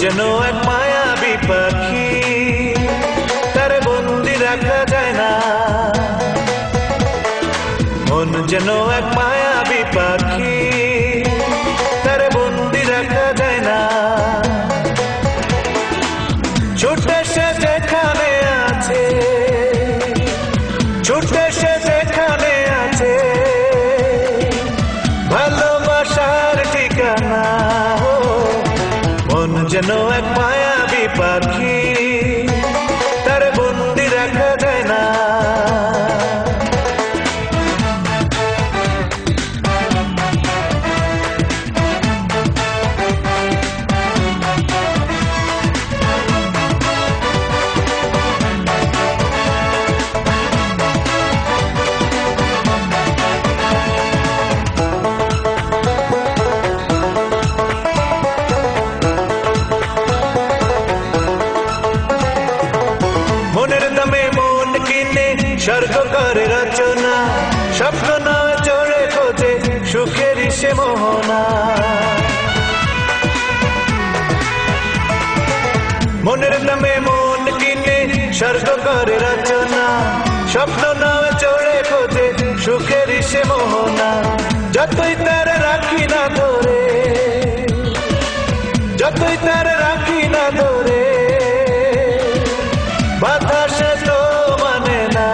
যেন এক মায়াবী পাখি, তারে বন্দি রাখা যায় না। মন যেন এক মায়াবী পাখি, তারে বন্দি রাখা যায় না। ছুটে সে যেখানে আছে, ছুটে সে যেখানে আছে, ভালোবাসার ঠিকানা। মন যেন এক মায়াবী পাখি, তারে বন্দি রাখা যায় না। মনের দামে মন কিনে স্বর্গ করে রচনা, স্বপ্ন নয় চড়ে খোঁজে সুখের সে মোহনা। মনের দামে মন কিনে স্বর্গ করে রচনা, স্বপ্ন নয় চড়ে খোঁজে সুখের সে মোহনা। যতই তার রাখি না ধরে, যতই তার রাখি না ধরে, বাতাসে তো মানে না।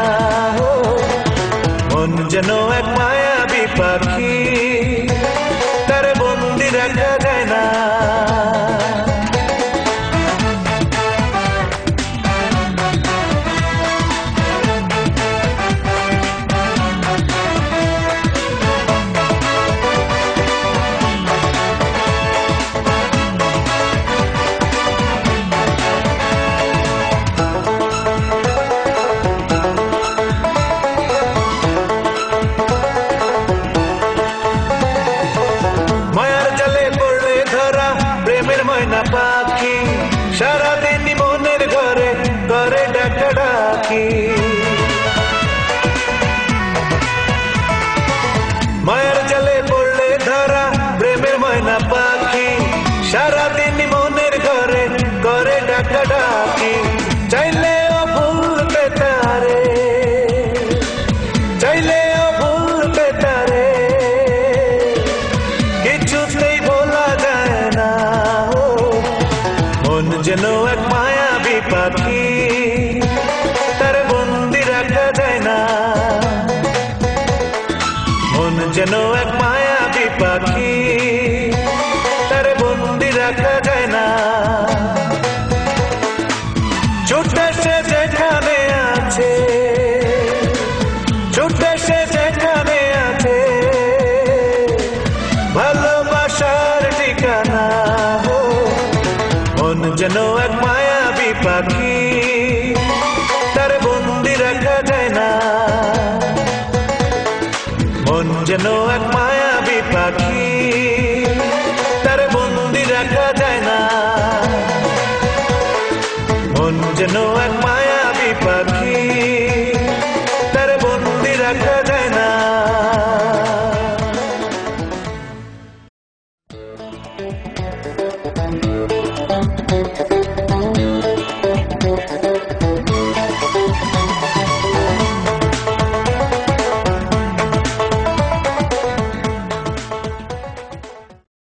মন যেন এক মায়াবী পাখি, তারে বন্দি রাখা যায় না। ময়না পাখি সারাদিন মনের ঘরে করে ডাকাডাকি। মায়ের জালে পড়লে ধরা প্রেমের ময়না পাখি, সারাদিন মনের ঘরে করে ডাকাডাকি। চাইলেও ভুলতে তারে, চাইলেও ভুলতে তারে, কিছুতেই ভোলা যায় না। মন যেন এক মায়াবী পাখি, তারে বন্দি রাখা যায় না। মন যেন এক মায়াবী পাখি, তারে বন্দি রাখা যায় না। ছুটে সে যেখানে আছে, ছুটে সে যেখানে আছে, ভালোবাসার ঠিকানা। মন যেন এক মায়াবী পাখি,